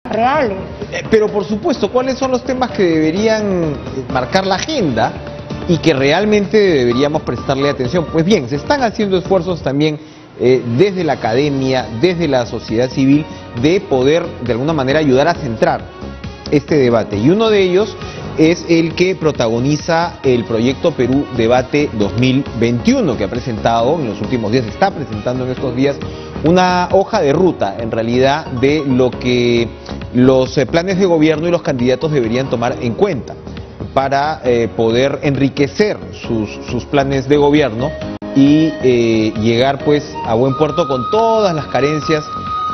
reales. Pero por supuesto, ¿cuáles son los temas que deberían marcar la agenda y que realmente deberíamos prestarle atención? Pues bien, se están haciendo esfuerzos también desde la academia, desde la sociedad civil, de poder de alguna manera ayudar a centrar este debate. Y uno de ellos es el que protagoniza el proyecto Perú Debate 2021, que ha presentado en los últimos días, está presentando en estos días una hoja de ruta, en realidad, de lo que los planes de gobierno y los candidatos deberían tomar en cuenta para poder enriquecer sus planes de gobierno y llegar pues a buen puerto con todas las carencias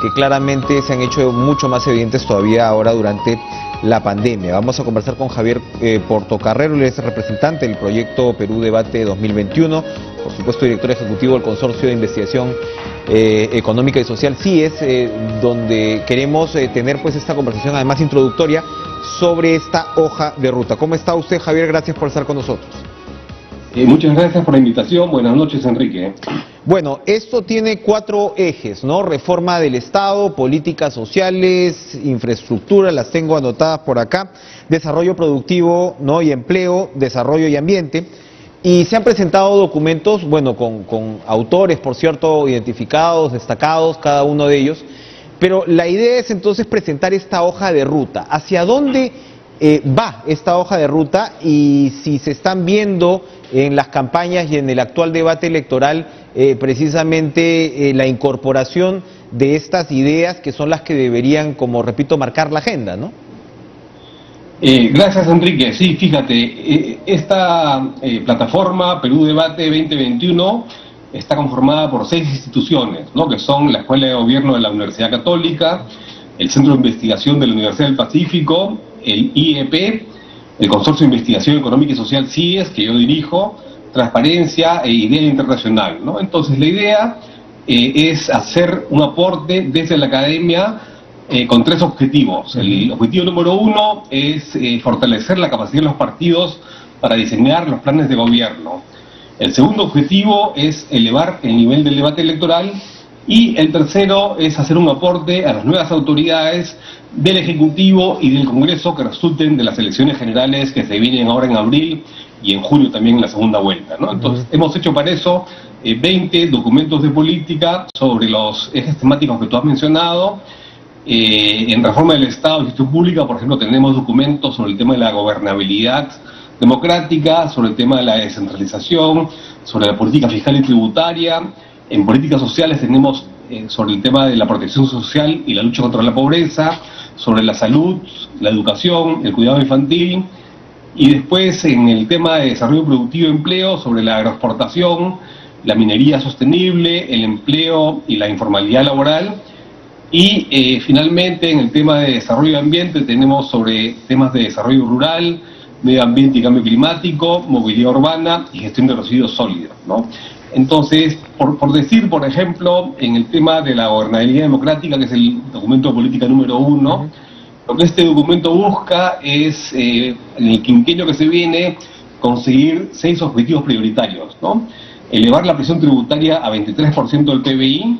que claramente se han hecho mucho más evidentes todavía ahora durante la pandemia. Vamos a conversar con Javier Portocarrero, él es representante del proyecto Perú Debate 2021, por supuesto director ejecutivo del Consorcio de Investigación Económica y Social, CIES, donde queremos tener pues esta conversación además introductoria sobre esta hoja de ruta. ¿Cómo está usted, Javier? Gracias por estar con nosotros. Muchas gracias por la invitación. Buenas noches, Enrique. Bueno, esto tiene 4 ejes, ¿no? Reforma del Estado, políticas sociales, infraestructura, las tengo anotadas por acá, desarrollo productivo, ¿no? Y empleo, desarrollo y ambiente. Y se han presentado documentos, bueno, con autores, por cierto, identificados, destacados, cada uno de ellos. Pero la idea es entonces presentar esta hoja de ruta. ¿Hacia dónde va esta hoja de ruta? Y si se están viendo en las campañas y en el actual debate electoral precisamente la incorporación de estas ideas que son las que deberían, como repito, marcar la agenda, ¿no? Gracias, Enrique. Sí, fíjate, esta plataforma Perú Debate 2021 está conformada por 6 instituciones, ¿no? Que son la Escuela de Gobierno de la Universidad Católica, el Centro de Investigación de la Universidad del Pacífico, el IEP, el Consorcio de Investigación Económica y Social CIES, que yo dirijo, Transparencia e Idea Internacional, ¿no? Entonces la idea es hacer un aporte desde la academia con 3 objetivos. El objetivo número 1 es fortalecer la capacidad de los partidos para diseñar los planes de gobierno. El segundo objetivo es elevar el nivel del debate electoral y el tercero es hacer un aporte a las nuevas autoridades del Ejecutivo y del Congreso que resulten de las elecciones generales que se vienen ahora en abril y en junio también en la segunda vuelta, ¿no? Entonces, hemos hecho para eso 20 documentos de política sobre los ejes temáticos que tú has mencionado. En reforma del Estado y gestión pública, por ejemplo, tenemos documentos sobre el tema de la gobernabilidad democrática, sobre el tema de la descentralización, sobre la política fiscal y tributaria. En políticas sociales tenemos sobre el tema de la protección social y la lucha contra la pobreza, sobre la salud, la educación, el cuidado infantil, y después en el tema de desarrollo productivo y empleo, sobre la agroexportación, la minería sostenible, el empleo y la informalidad laboral. Y finalmente en el tema de desarrollo de ambiente tenemos sobre temas de desarrollo rural, medio ambiente y cambio climático, movilidad urbana y gestión de residuos sólidos, ¿no? Entonces, por decir, por ejemplo, en el tema de la gobernabilidad democrática, que es el documento de política número 1, lo que este documento busca es, en el quinquenio que se viene, conseguir 6 objetivos prioritarios, ¿no? Elevar la presión tributaria a 23% del PBI.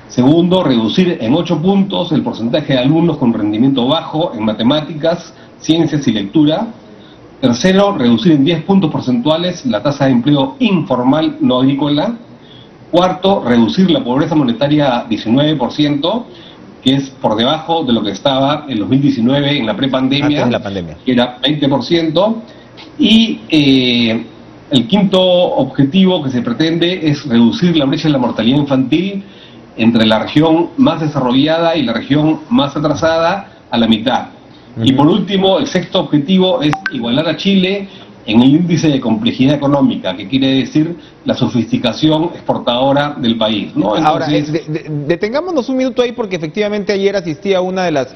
Segundo, reducir en 8 puntos el porcentaje de alumnos con rendimiento bajo en matemáticas, ciencias y lectura. Tercero, reducir en 10 puntos porcentuales la tasa de empleo informal no agrícola. Cuarto, reducir la pobreza monetaria a 19%, que es por debajo de lo que estaba en 2019 en la prepandemia, antes de la pandemia, que era 20%. Y el quinto objetivo que se pretende es reducir la brecha de la mortalidad infantil entre la región más desarrollada y la región más atrasada a la mitad. Y por último, el sexto objetivo es igualar a Chile en el índice de complejidad económica, que quiere decir la sofisticación exportadora del país, ¿no? Entonces, ahora, detengámonos un minuto ahí, porque efectivamente ayer asistí a una de las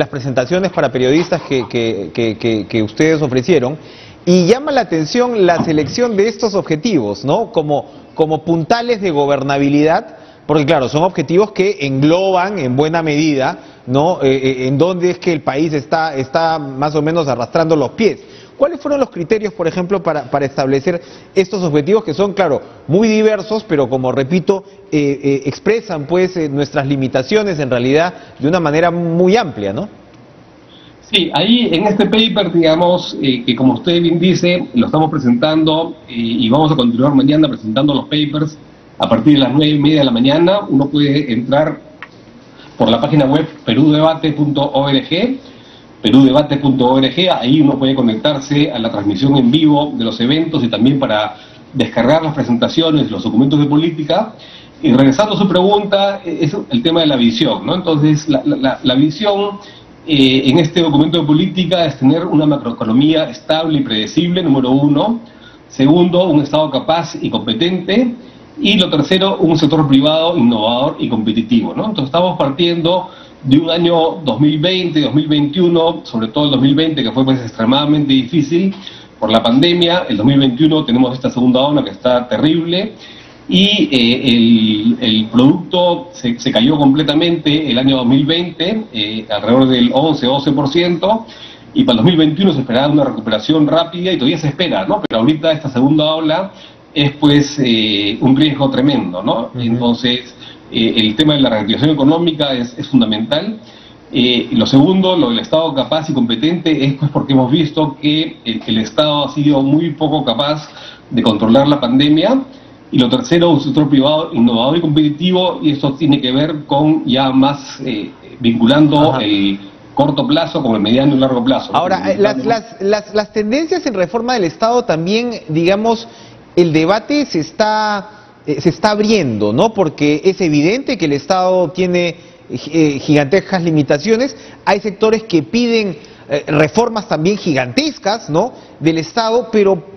presentaciones para periodistas que ustedes ofrecieron, y llama la atención la selección de estos objetivos, ¿no? Como puntales de gobernabilidad, porque claro, son objetivos que engloban en buena medida, ¿no? En dónde es que el país está más o menos arrastrando los pies. ¿Cuáles fueron los criterios, por ejemplo, para establecer estos objetivos que son, claro, muy diversos, pero como repito, expresan pues nuestras limitaciones en realidad de una manera muy amplia, ¿no? Sí, ahí en este paper, digamos, que como usted bien dice, lo estamos presentando y vamos a continuar mañana presentando los papers a partir de las 9:30 de la mañana. Uno puede entrar por la página web perudebate.org, ahí uno puede conectarse a la transmisión en vivo de los eventos y también para descargar las presentaciones, los documentos de política. Y regresando a su pregunta, es el tema de la visión, ¿no? Entonces, la visión en este documento de política es tener una macroeconomía estable y predecible, número uno. Segundo, un Estado capaz y competente. Y lo tercero, un sector privado innovador y competitivo, ¿no? Entonces estamos partiendo de un año 2020, 2021, sobre todo el 2020, que fue pues extremadamente difícil por la pandemia. El 2021 tenemos esta segunda ola que está terrible y el producto se cayó completamente el año 2020, alrededor del 11%, y para el 2021 se esperaba una recuperación rápida y todavía se espera, ¿no? Pero ahorita esta segunda ola es pues un riesgo tremendo, ¿no? Entonces, el tema de la reactivación económica es fundamental. Lo segundo, lo del Estado capaz y competente, es pues porque hemos visto que el Estado ha sido muy poco capaz de controlar la pandemia. Y lo tercero, un sector privado innovador y competitivo, y esto tiene que ver con ya más vinculando el corto plazo con el mediano y largo plazo. Ahora, las tendencias en reforma del Estado también, digamos, el debate se está abriendo, ¿no? Porque es evidente que el Estado tiene gigantescas limitaciones. Hay sectores que piden reformas también gigantescas, ¿no?, del Estado, pero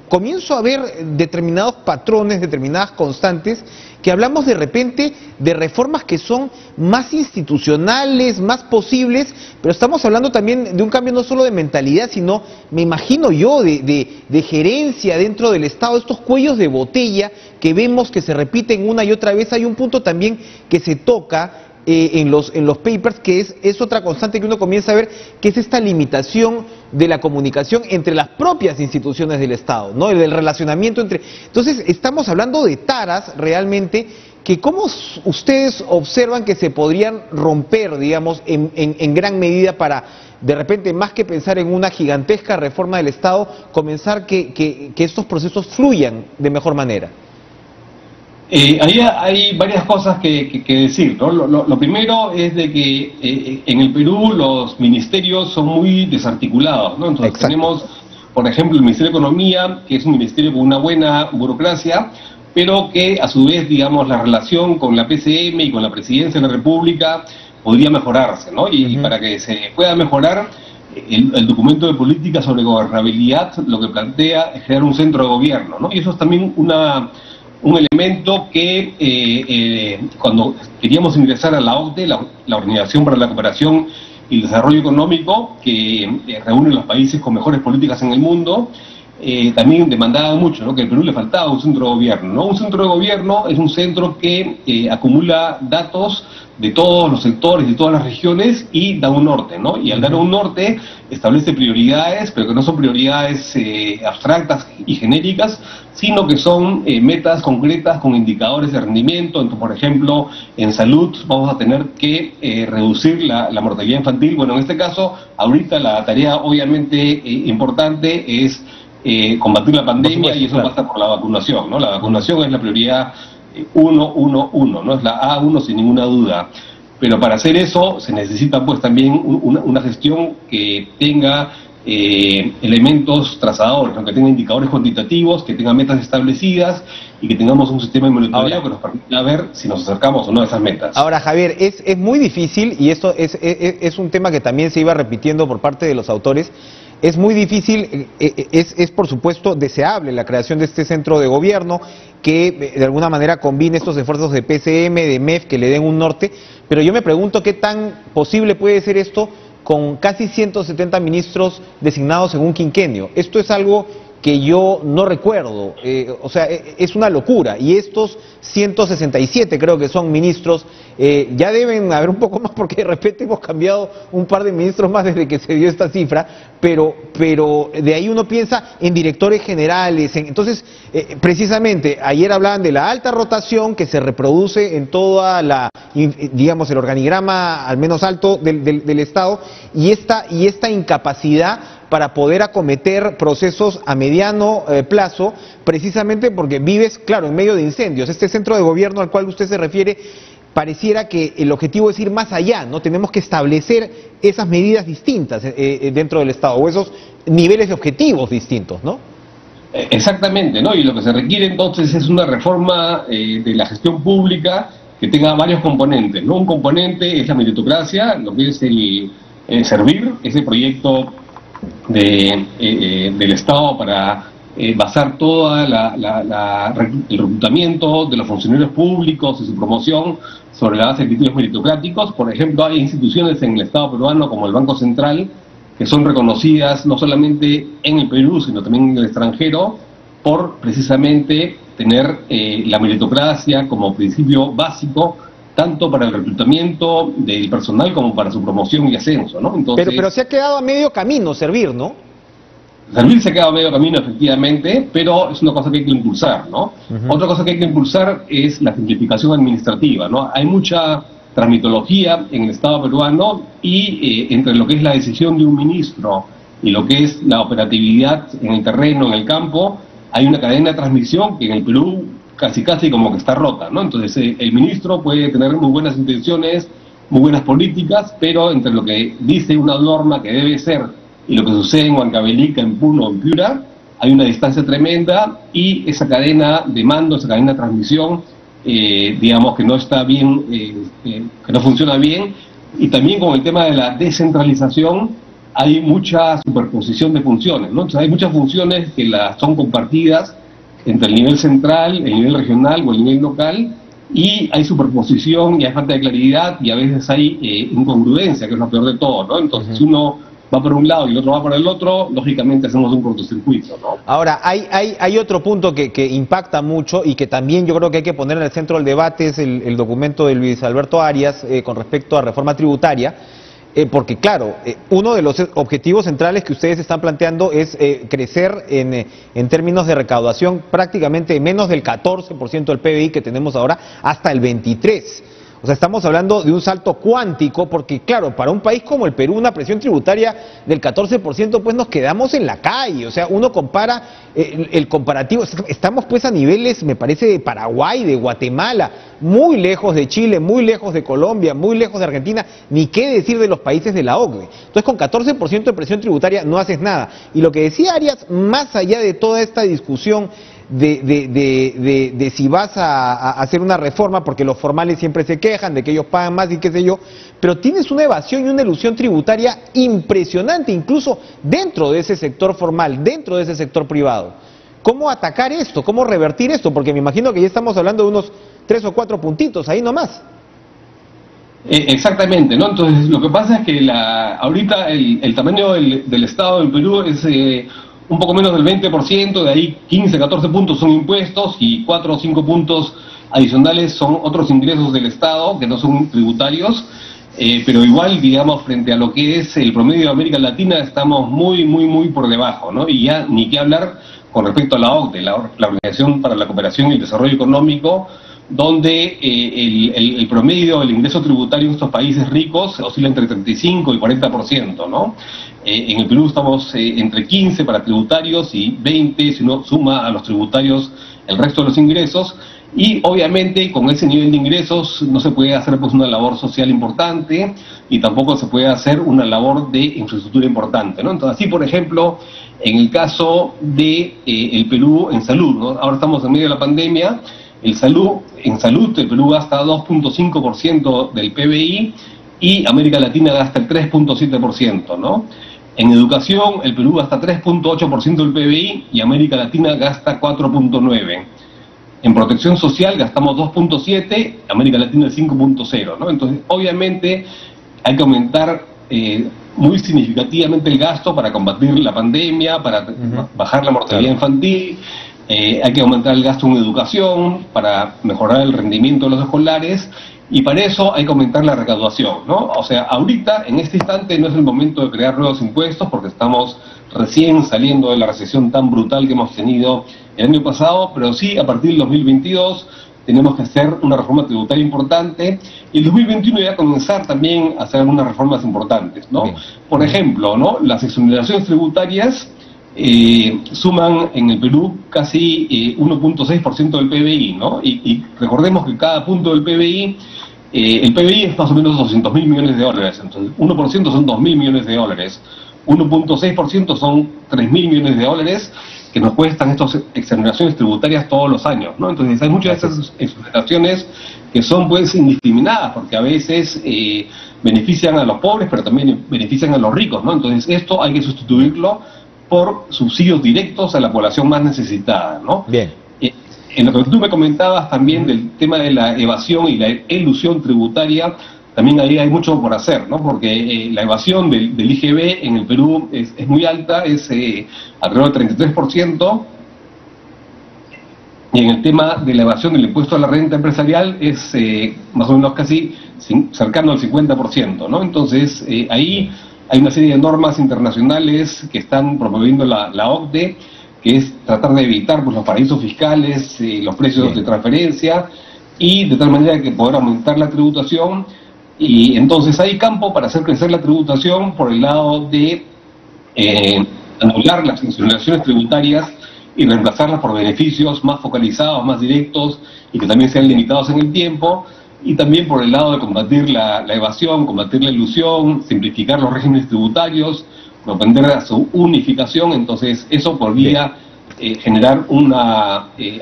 comienzo a ver determinados patrones, determinadas constantes, que hablamos de repente de reformas que son más institucionales, más posibles, pero estamos hablando también de un cambio no solo de mentalidad, sino, me imagino yo, de gerencia dentro del Estado, estos cuellos de botella que vemos que se repiten una y otra vez. Hay un punto también que se toca en los papers, que es otra constante que uno comienza a ver, que es esta limitación de la comunicación entre las propias instituciones del Estado, ¿no? El relacionamiento entre... Entonces, estamos hablando de taras realmente que cómo ustedes observan que se podrían romper, digamos, en gran medida para, de repente, más que pensar en una gigantesca reforma del Estado, comenzar que estos procesos fluyan de mejor manera. Ahí hay varias cosas que decir, ¿no? Lo primero es de que en el Perú los ministerios son muy desarticulados, ¿no? Entonces tenemos, por ejemplo, el Ministerio de Economía, que es un ministerio con una buena burocracia, pero que a su vez, digamos, la relación con la PCM y con la Presidencia de la República podría mejorarse, ¿no? Y para que se pueda mejorar, el documento de política sobre gobernabilidad lo que plantea es crear un centro de gobierno, ¿no? Y eso es también un elemento que cuando queríamos ingresar a la OCDE, la Organización para la Cooperación y el Desarrollo Económico, que reúne los países con mejores políticas en el mundo, también demandaba mucho, ¿no?, que al Perú le faltaba un centro de gobierno, ¿no? Un centro de gobierno es un centro que acumula datos de todos los sectores, de todas las regiones, y da un norte, ¿no? Y al dar un norte establece prioridades, pero que no son prioridades abstractas y genéricas, sino que son metas concretas con indicadores de rendimiento. Entonces, por ejemplo, en salud vamos a tener que reducir la mortalidad infantil. Bueno, en este caso, ahorita la tarea obviamente importante es combatir la pandemia, y eso pasa por la vacunación, ¿no? La vacunación es la prioridad 111, ¿no? Es la A1 sin ninguna duda. Pero para hacer eso se necesita pues también una gestión que tenga elementos trazadores, ¿no?, que tenga indicadores cuantitativos, que tenga metas establecidas y que tengamos un sistema de monitoreo que nos permita ver si nos acercamos o no a esas metas. Ahora, Javier, es muy difícil, y esto es un tema que también se iba repitiendo por parte de los autores. Es muy difícil, es por supuesto deseable la creación de este centro de gobierno que de alguna manera combine estos esfuerzos de PCM, de MEF, que le den un norte, pero yo me pregunto qué tan posible puede ser esto con casi 170 ministros designados en un quinquenio. Esto es algo que yo no recuerdo. O sea, es una locura. Y estos 167 creo que son ministros, ya deben haber un poco más porque de repente hemos cambiado un par de ministros más desde que se dio esta cifra, pero de ahí uno piensa en directores generales. Entonces, precisamente, ayer hablaban de la alta rotación que se reproduce en toda la, digamos, el organigrama al menos alto del Estado, y esta incapacidad para poder acometer procesos a mediano plazo, precisamente porque vives, claro, en medio de incendios. Este centro de gobierno al cual usted se refiere, pareciera que el objetivo es ir más allá, ¿no? Tenemos que establecer esas medidas distintas dentro del Estado, o esos niveles de objetivos distintos, ¿no? Exactamente, ¿no? Y lo que se requiere entonces es una reforma de la gestión pública que tenga varios componentes, ¿no? Un componente es la meritocracia, lo que es el servir, ese proyecto del Estado para basar toda el reclutamiento de los funcionarios públicos y su promoción sobre la base de criterios meritocráticos. Por ejemplo, hay instituciones en el Estado peruano como el Banco Central que son reconocidas no solamente en el Perú, sino también en el extranjero, por precisamente tener la meritocracia como principio básico, tanto para el reclutamiento del personal como para su promoción y ascenso, ¿no? Entonces, pero se ha quedado a medio camino servir, ¿no? Servir se ha quedado a medio camino, efectivamente, pero es una cosa que hay que impulsar, ¿no? Otra cosa que hay que impulsar es la simplificación administrativa, ¿no? Hay mucha tramitología en el Estado peruano y entre lo que es la decisión de un ministro y lo que es la operatividad en el terreno, en el campo, hay una cadena de transmisión que en el Perú casi como que está rota, ¿no? Entonces el ministro puede tener muy buenas intenciones, muy buenas políticas, pero entre lo que dice una norma que debe ser y lo que sucede en Huancavelica, en Puno, en Piura, hay una distancia tremenda y esa cadena de mando, esa cadena de transmisión, digamos que no está bien, que no funciona bien. Y también con el tema de la descentralización hay mucha superposición de funciones, ¿no? Entonces hay muchas funciones que son compartidas entre el nivel central, el nivel regional o el nivel local, y hay superposición y hay falta de claridad y a veces hay incongruencia, que es lo peor de todo, ¿no? Entonces, si uno va por un lado y el otro va por el otro, lógicamente hacemos un cortocircuito, ¿no? Ahora, hay otro punto que impacta mucho y que también yo creo que hay que poner en el centro del debate, es el documento de Luis Alberto Arias con respecto a reforma tributaria, porque claro, uno de los objetivos centrales que ustedes están planteando es crecer en términos de recaudación prácticamente menos del 14% del PBI que tenemos ahora hasta el 23%. O sea, estamos hablando de un salto cuántico porque, claro, para un país como el Perú, una presión tributaria del 14%, pues nos quedamos en la calle. O sea, uno compara el comparativo, estamos pues a niveles, me parece, de Paraguay, de Guatemala, muy lejos de Chile, muy lejos de Colombia, muy lejos de Argentina, ni qué decir de los países de la OCDE. Entonces, con 14% de presión tributaria no haces nada. Y lo que decía Arias, más allá de toda esta discusión de si vas a hacer una reforma, porque los formales siempre se quejan de que ellos pagan más y qué sé yo, pero tienes una evasión y una elusión tributaria impresionante, incluso dentro de ese sector formal, dentro de ese sector privado. ¿Cómo atacar esto? ¿Cómo revertir esto? Porque me imagino que ya estamos hablando de unos 3 o 4 puntitos, ahí nomás. Exactamente, ¿no? Entonces, lo que pasa es que ahorita el tamaño del Estado del Perú es un poco menos del 20%, de ahí 15, 14 puntos son impuestos y 4 o 5 puntos adicionales son otros ingresos del Estado que no son tributarios, pero igual, digamos, frente a lo que es el promedio de América Latina estamos muy por debajo, ¿no? Y ya ni qué hablar con respecto a la OCDE, la Organización para la Cooperación y el Desarrollo Económico, donde el promedio del ingreso tributario en estos países ricos oscila entre 35 y 40%, ¿no? En el Perú estamos entre 15 para tributarios y 20 si uno suma a los tributarios el resto de los ingresos, y obviamente con ese nivel de ingresos no se puede hacer pues una labor social importante y tampoco se puede hacer una labor de infraestructura importante, ¿no? Entonces, así por ejemplo, en el caso de el Perú en salud, ¿no? Ahora estamos en medio de la pandemia. En salud el Perú gasta 2.5% del PBI y América Latina gasta el 3.7%, ¿no? En educación el Perú gasta 3.8% del PBI y América Latina gasta 4.9%. En protección social gastamos 2.7%, América Latina el 5.0%, ¿no? Entonces, obviamente hay que aumentar muy significativamente el gasto para combatir la pandemia, para bajar la mortalidad infantil. Hay que aumentar el gasto en educación para mejorar el rendimiento de los escolares, y para eso hay que aumentar la recaudación, ¿no? O sea, ahorita, en este instante, no es el momento de crear nuevos impuestos porque estamos recién saliendo de la recesión tan brutal que hemos tenido el año pasado, pero sí, a partir del 2022 tenemos que hacer una reforma tributaria importante, y el 2021 ya comenzar también a hacer algunas reformas importantes, ¿no? Por ejemplo, ¿no? Las exoneraciones tributarias suman en el Perú casi 1.6% del PBI, ¿no? Y recordemos que cada punto del PBI, el PBI es más o menos 200.000 millones de dólares, entonces 1% son 2.000 millones de dólares, 1.6% son 3.000 millones de dólares que nos cuestan estas exoneraciones tributarias todos los años, ¿no? Entonces hay muchas de esas exoneraciones que son pues indiscriminadas, porque a veces benefician a los pobres, pero también benefician a los ricos, ¿no? Entonces esto hay que sustituirlo por subsidios directos a la población más necesitada, ¿no? Bien. En lo que tú me comentabas también del tema de la evasión y la elusión tributaria, también ahí hay mucho por hacer, ¿no? Porque la evasión del IGB en el Perú es muy alta, es alrededor del 33%, y en el tema de la evasión del impuesto a la renta empresarial es más o menos casi cercano al 50%, ¿no? Entonces, ahí hay una serie de normas internacionales que están promoviendo la OCDE, que es tratar de evitar pues, los paraísos fiscales, los precios de transferencia, y de tal manera que poder aumentar la tributación. Y entonces hay campo para hacer crecer la tributación por el lado de anular las exoneraciones tributarias y reemplazarlas por beneficios más focalizados, más directos, y que también sean limitados en el tiempo, y también por el lado de combatir la evasión, combatir la ilusión, simplificar los regímenes tributarios, propender a su unificación. Entonces eso podría generar un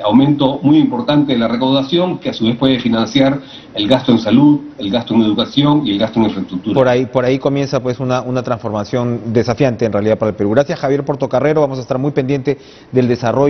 aumento muy importante de la recaudación, que a su vez puede financiar el gasto en salud, el gasto en educación y el gasto en infraestructura. Por ahí comienza pues una transformación desafiante en realidad para el Perú. Gracias, Javier Portocarrero, vamos a estar muy pendiente del desarrollo.